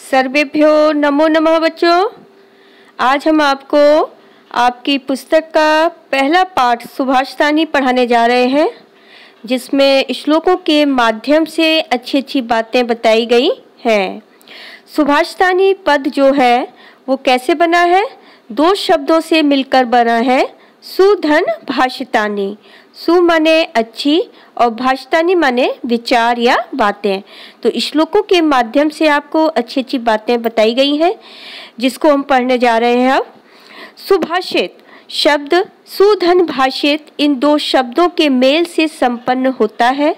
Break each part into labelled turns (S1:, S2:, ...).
S1: सर्वेभ्यो नमो नमः बच्चों। आज हम आपको आपकी पुस्तक का पहला पाठ सुभाषितानी पढ़ाने जा रहे हैं, जिसमें श्लोकों के माध्यम से अच्छी अच्छी बातें बताई गई हैं। सुभाषितानी पद जो है वो कैसे बना है? दो शब्दों से मिलकर बना है, सुधन भाषितानी। सु माने अच्छी और भाषितानी माने विचार या बातें। तो श्लोकों के माध्यम से आपको अच्छी अच्छी बातें बताई गई हैं, जिसको हम पढ़ने जा रहे हैं। अब सुभाषित शब्द सुधन भाषित, इन दो शब्दों के मेल से संपन्न होता है।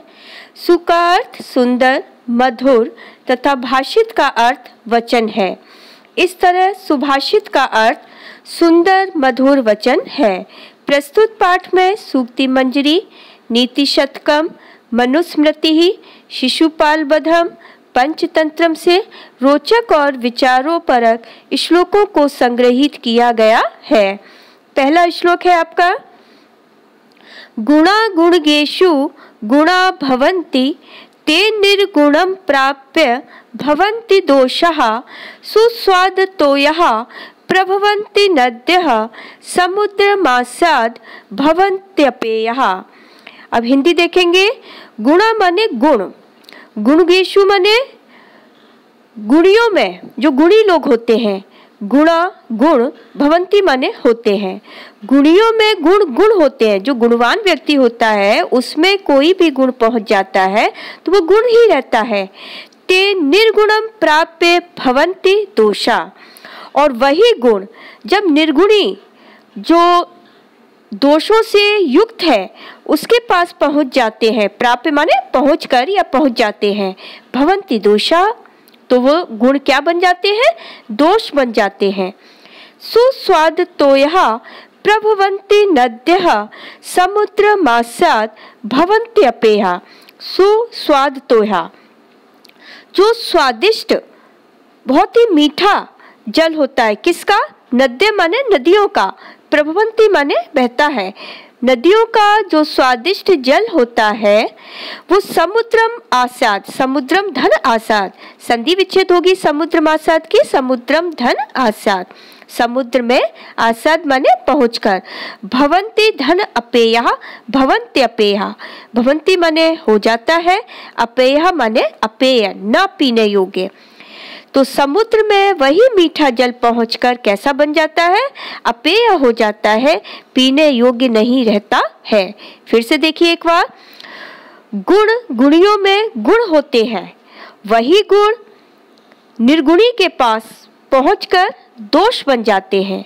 S1: सु का अर्थ सुंदर, मधुर तथा भाषित का अर्थ वचन है। इस तरह सुभाषित का अर्थ सुंदर मधुर वचन है। प्रस्तुत पाठ में सूक्ति मंजरी, नीति शतकम, मनुस्मृति, शिशुपाल वधम, पंचतंत्रम से रोचक और विचारोपरक श्लोकों को संग्रहित किया गया है। पहला श्लोक है आपका, गुणा गुणगेषु गुणा भवन्ति ते निर्गुणं प्राप्य भवन्ति दोषाः सुस्वादतोयः प्रभवन्ति नद्यः समुद्रमासाद् भवन्त्यपेयः। अब हिंदी देखेंगे। गुणा माने गुण, गुणगेषु माने गुणियों में जो गुणी लोग होते हैं। गुणा गुण, भवंती माने होते हैं। गुणियों में गुण गुण होते हैं। जो गुणवान व्यक्ति होता है उसमें कोई भी गुण पहुंच जाता है तो वो गुण ही रहता है। ते निर्गुणम प्राप्य भवन्ति दोषा, और वही गुण जब निर्गुणी जो दोषों से युक्त है उसके पास पहुंच जाते हैं, प्राप्य माने पहुंचकर या पहुंच जाते हैं, भवन्ति दोषा, तो वो गुण क्या बन जाते हैं? दोष बन जाते हैं। सुस्वाद तोयः प्रभवन्ति नद्यः समुद्रमासाद् भवन्ति अपेयः। सुस्वाद तोयः, जो स्वादिष्ट बहुत ही मीठा जल होता है। किसका? नद्य माने नदियों का, प्रभवंती माने बहता है। नदियों का जो स्वादिष्ट जल होता है वो समुद्रम आसाद, समुद्रम धन आसाद, संधि विच्छेद होगी समुद्रम आसाद की, समुद्रम धन आसाद, समुद्र में आसाद माने पहुंचकर। भवन्ति धन अपेयः, भवन्ति अपेयः, भवन्ति माने हो जाता है, अपेयः माने अपेय, न पीने योग्य। तो समुद्र में वही मीठा जल पहुंचकर कैसा बन जाता है? अपेय हो जाता है, पीने योग्य नहीं रहता है। फिर से देखिए एक बार, गुण गुणियों में गुण होते हैं, वही गुण निर्गुणी के पास पहुंचकर दोष बन जाते हैं।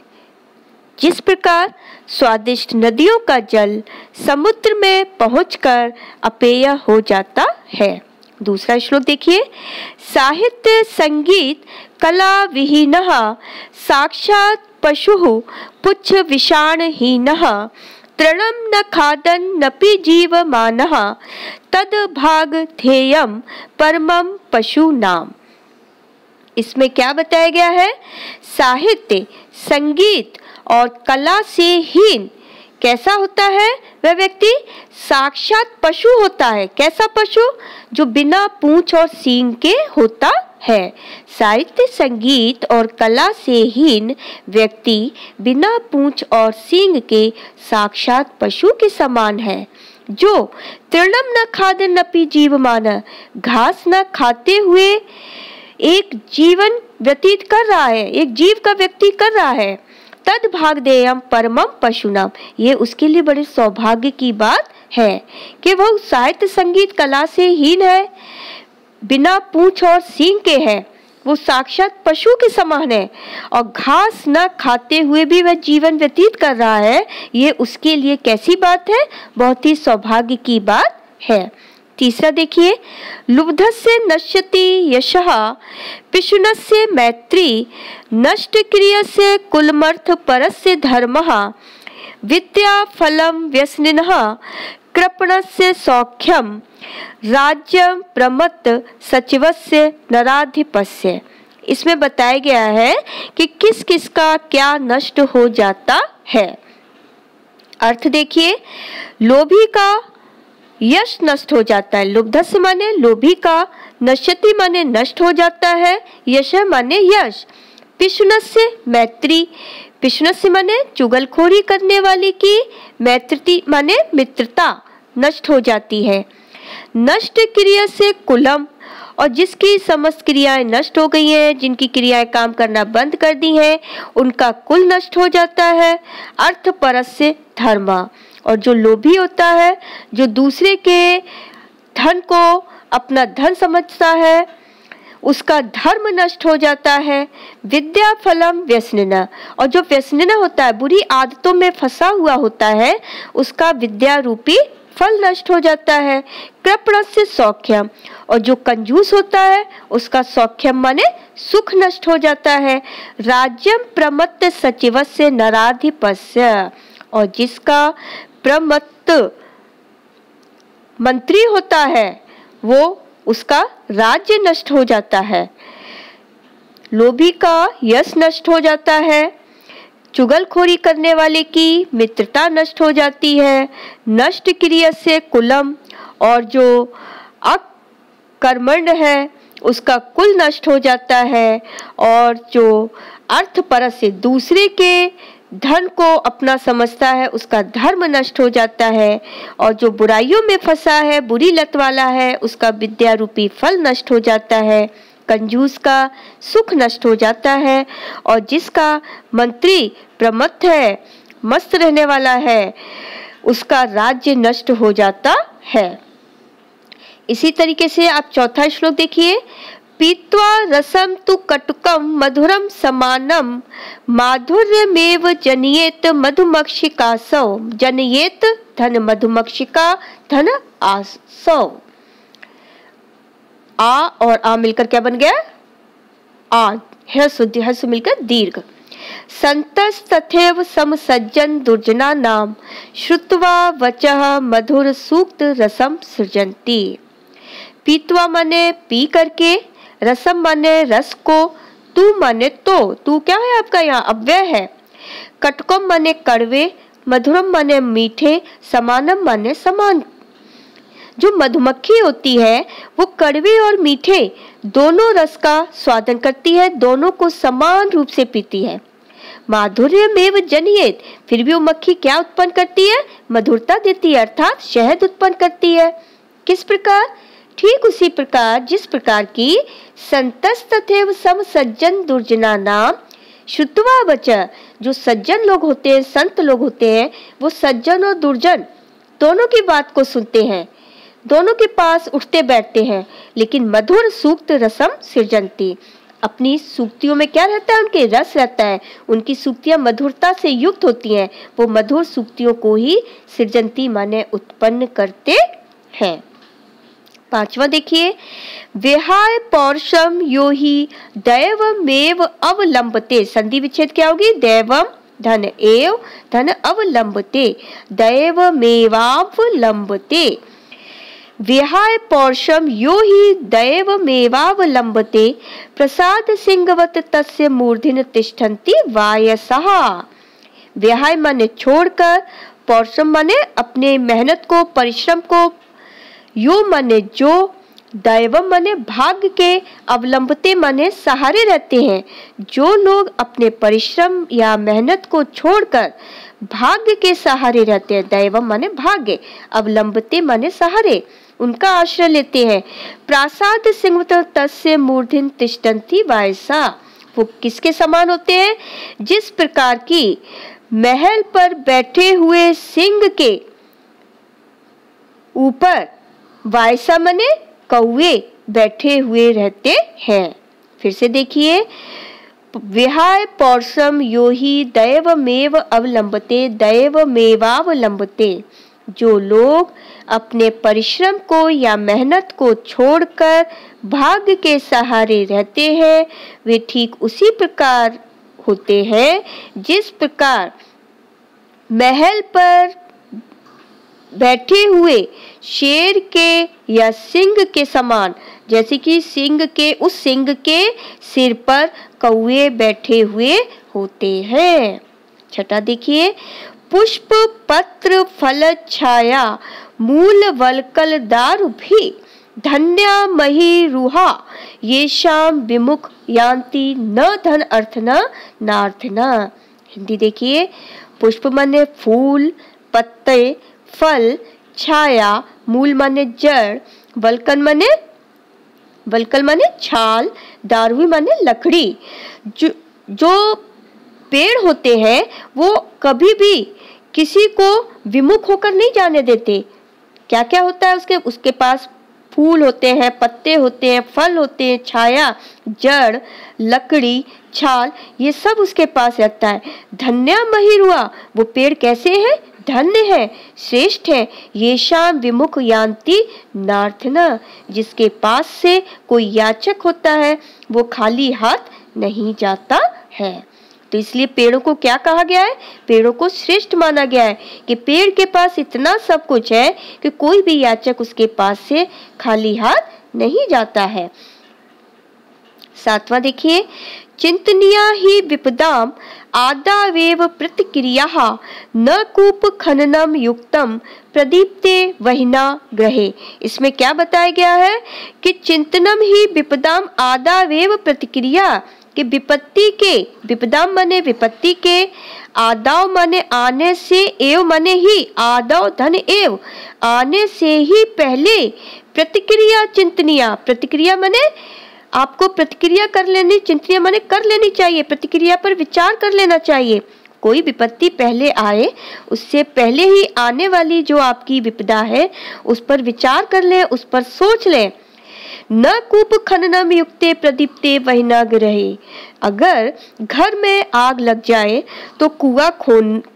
S1: जिस प्रकार स्वादिष्ट नदियों का जल समुद्र में पहुंचकर अपेय हो जाता है। दूसरा श्लोक देखिए, साहित्य संगीत कला विहीनः साक्षात् पशुः पुच्छ विषाणहीनः तृणं न खादन् नपि जीवमानः तद भाग ध्येयं परमं पशूनाम्। इसमें क्या बताया गया है? साहित्य, संगीत और कला से हीन कैसा होता है वह व्यक्ति? साक्षात पशु होता है। कैसा पशु? जो बिना पूंछ और सींग के होता है। साहित्य, संगीत और कला से हीन व्यक्ति बिना पूंछ और सींग के साक्षात पशु के समान है। जो तृणम न खादन् नपि जीवमान, घास न खाते हुए एक जीवन व्यतीत कर रहा है, एक जीव का व्यक्ति कर रहा है। तद भागधेयम परमम पशुनाम, ये उसके लिए बड़े सौभाग्य की बात है कि वह साहित्य संगीत कला से हीन है, बिना पूंछ और सींग के है, वो साक्षात पशु के समान है, और घास न खाते हुए भी वह जीवन व्यतीत कर रहा है। ये उसके लिए कैसी बात है? बहुत ही सौभाग्य की बात है। तीसरा देखिए, लुब्धस्य नश्यति यशः पिशुनस्य मैत्री नष्ट क्रियस्य कुलमर्थ परस्य धर्मः विद्या फलं व्यसनिनः कृपणस्य सौख्यम राज्यं प्रमत्त सचिवस्य नराधिपस्य। इसमें बताया गया है कि किस किस का क्या नष्ट हो जाता है। अर्थ देखिए, लोभी का यश नष्ट हो जाता है। लुब्धस्य माने लोभी का, नश्यति माने नष्ट हो जाता है, यश माने यश। पिशुनस्य मैत्री, पिशुनस्य माने चुगलखोरी करने वाली की, मैत्री माने मित्रता नष्ट हो जाती है। नष्ट क्रिया से कुलम, और जिसकी समस्त क्रियाएं नष्ट हो गई हैं, जिनकी क्रियाएं काम करना बंद कर दी हैं, उनका कुल नष्ट हो जाता है। अर्थ परस्य धर्म, और जो लोभी होता है, जो दूसरे के धन को अपना धन समझता है, उसका धर्म नष्ट हो जाता है। विद्या फलम व्यसनिना, और जो व्यसनिना होता है, बुरी आदतों में फंसा हुआ होता है, उसका विद्या रूपी फल नष्ट हो जाता है। कृपणस्य सौख्यम, और जो कंजूस होता है, उसका सौख्यम माने सुख नष्ट हो जाता है। राज्यम प्रमत्त सचिवस्य नराधिपस्य, और जिसका प्रमत्त मंत्री होता है, वो उसका राज्य नष्ट हो जाता है। लोभी का यश नष्ट हो जाता है। चुगलखोरी करने वाले की मित्रता नष्ट हो जाती है। नष्ट क्रिया से कुलम, और जो अकर्मण्य है, उसका कुल नष्ट हो जाता है। और जो अर्थ पर से दूसरे के धन को अपना समझता है, उसका धर्म नष्ट हो जाता है। और जो बुराइयों में फंसा है, बुरी लत वाला है, उसका विद्या रूपी फल नष्ट हो जाता है। कंजूस का सुख नष्ट हो जाता है। और जिसका मंत्री प्रमत्त है, मस्त रहने वाला है, उसका राज्य नष्ट हो जाता है। इसी तरीके से आप चौथा श्लोक देखिए। पीत्वा रसम तु कटुकम मधुरम समानम माधुर्यमेव जनयेत मधुमक्षिकासौ, जनयेत धन मधुमक्षिका धन आसौ। आ और आ मिलकर क्या बन गया? आ। हर्ष मिलकर दीर्घ। संतस तथैव समसज्जन दुर्जना नाम श्रुत्वा वचः मधुर सूक्त रसम सृजन्ति। पीत्वा माने पी करके, रसम माने रस को, तू माने तू क्या है आपका यहाँ अव्यय है। कटकम माने कड़वे, मधुरम माने मीठे, समानम माने समान। जो मधुमक्खी होती है, वो कड़वे और मीठे दोनों रस का स्वादन करती है, दोनों को समान रूप से पीती है। माधुर्यमेव जनयेत, फिर भी वो मक्खी क्या उत्पन्न करती है? मधुरता देती है, अर्थात शहद उत्पन्न करती है। किस प्रकार? ठीक उसी प्रकार जिस प्रकार की संतस तथैव समसज्जन दुर्जना नाम श्रुत्वा वचः, जो सज्जन लोग होते हैं, संत लोग होते हैं, वो सज्जन और दुर्जन दोनों की बात को सुनते हैं, दोनों के पास उठते बैठते हैं, लेकिन मधुर सूक्त रसम सृजन्ति, अपनी सूक्तियों में क्या रहता है? उनके रस रहता है, उनकी सूक्तियां मधुरता से युक्त होती हैं, वो मधुर सूक्तियों को ही सृजन्ति माने उत्पन्न करते हैं। पांचवा देखिए। विहाय पौरुषम यो ही दैवमेव अवलंबते, संधि विच्छेद क्या होगी? दैवम धन एव धन अवलंबते, दैवमेवावलंबते। विहाय पौरुषम यो ही दैवमेवावलंबते प्रसाद सिंहवत तस्य मूर्धिन तिष्ठन्ति वायसः। विहाय माने छोड़कर, पौरुषम माने अपने मेहनत को, परिश्रम को, यो माने जो, दैवम माने भाग्य के, अवलंबते माने सहारे रहते हैं। जो लोग अपने परिश्रम या मेहनत को छोड़कर भाग्य के सहारे रहते हैं, दैवम माने भाग्य, अवलंबते माने सहारे, उनका आश्रय लेते हैं। प्रासाद सिंहवत तस्य मूर्धिन तिष्ठन्ति वायसा, वो किसके समान होते हैं? जिस प्रकार की महल पर बैठे हुए सिंह के ऊपर वायसा मने कौवे बैठे हुए रहते हैं। फिर से देखिए। विहाय पौरुषम यो ही दैवमेव अवलंबते, दैवमेवावलंबते, जो लोग अपने परिश्रम को या मेहनत को छोड़कर भाग्य के सहारे रहते हैं, वे ठीक उसी प्रकार होते हैं जिस प्रकार महल पर बैठे हुए शेर के या सिंह के समान, जैसे कि सिंह के, उस सिंह के सिर पर कौवे बैठे हुए होते हैं। छठा देखिए। पुष्प पत्र फल छाया मूल वल्कल दारु भी धन्या मही रुहा ये शाम विमुख यान्ति न धन अर्थ न नार्थ न। हिंदी देखिए, पुष्प माने फूल, पत्ते, फल, छाया, मूल माने जड़, वल्कल माने छाल, दारुई माने लकड़ी। जो पेड़ होते हैं वो कभी भी किसी को विमुख होकर नहीं जाने देते। क्या क्या होता है उसके पास फूल होते हैं, पत्ते होते हैं, फल होते हैं, छाया, जड़, लकड़ी, छाल, ये सब उसके पास रहता है। धन्या महिरुआ, वो पेड़ कैसे है? धन्य है, श्रेष्ठ है। ये शाम विमुख यान्ति नार्थ न, जिसके पास से कोई याचक होता है वो खाली हाथ नहीं जाता है। तो इसलिए पेड़ों को क्या कहा गया है? पेड़ों को श्रेष्ठ माना गया है कि पेड़ के पास इतना सब कुछ है कि कोई भी याचक उसके पास से खाली हाथ नहीं जाता है। 7वां देखिए, चिंतनीया ही विपदाम आदावेव प्रतिक्रियाः न कूप खननम युक्तम प्रदीप्ते वहिना ग्रहे। इसमें क्या बताया गया है कि चिंतनम ही विपदाम आदावेव प्रतिक्रिया, कि विपत्ति के, विपदाम माने विपत्ति के, आदाव माने आने से, एव माने ही, आदाव धन एव, आने से ही पहले प्रतिक्रिया चिंतनिया, प्रतिक्रिया माने आपको प्रतिक्रिया कर लेनी, चिंतनिया माने कर लेनी चाहिए, प्रतिक्रिया पर विचार कर लेना चाहिए। कोई विपत्ति पहले आए उससे पहले ही आने वाली जो आपकी विपदा है उस पर विचार कर ले, उस पर सोच ले। न कूप खननम युक्ते प्रदीप्ते वहिना ग्रहे, अगर घर में आग लग जाए तो कुआं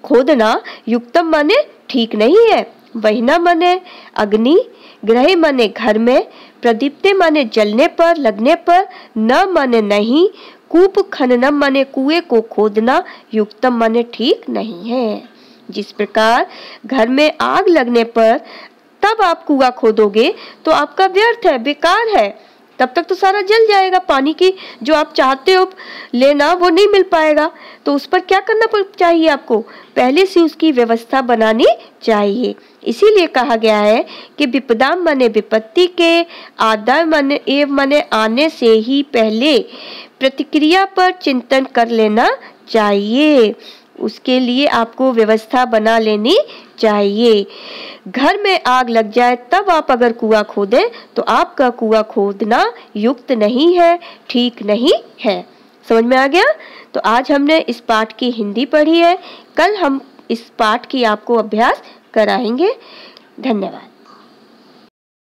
S1: खोदना युक्तम माने ठीक नहीं है। वहिना माने अग्नि, ग्रहे माने घर में, प्रदीप्ते माने जलने पर, लगने पर, न माने नहीं, कूप खननम माने कुएं को खोदना, युक्तम माने ठीक नहीं है। जिस प्रकार घर में आग लगने पर तब आप कुआं खोदोगे तो आपका व्यर्थ है, बेकार है, तब तक तो सारा जल जाएगा। पानी की जो आप चाहते हो लेना वो नहीं मिल पाएगा। तो उस पर क्या करना चाहिए? आपको पहले से उसकी व्यवस्था बनानी चाहिए। इसीलिए कहा गया है कि विपदाम माने विपत्ति के, आदाय माने एव माने आने से ही पहले प्रतिक्रिया पर चिंतन कर लेना चाहिए। उसके लिए आपको व्यवस्था बना लेनी चाहिए। घर में आग लग जाए तब आप अगर कुआं खोदें तो आपका कुआं खोदना युक्त नहीं है, ठीक नहीं है। समझ में आ गया? तो आज हमने इस पाठ की हिंदी पढ़ी है, कल हम इस पाठ की आपको अभ्यास कराएंगे। धन्यवाद।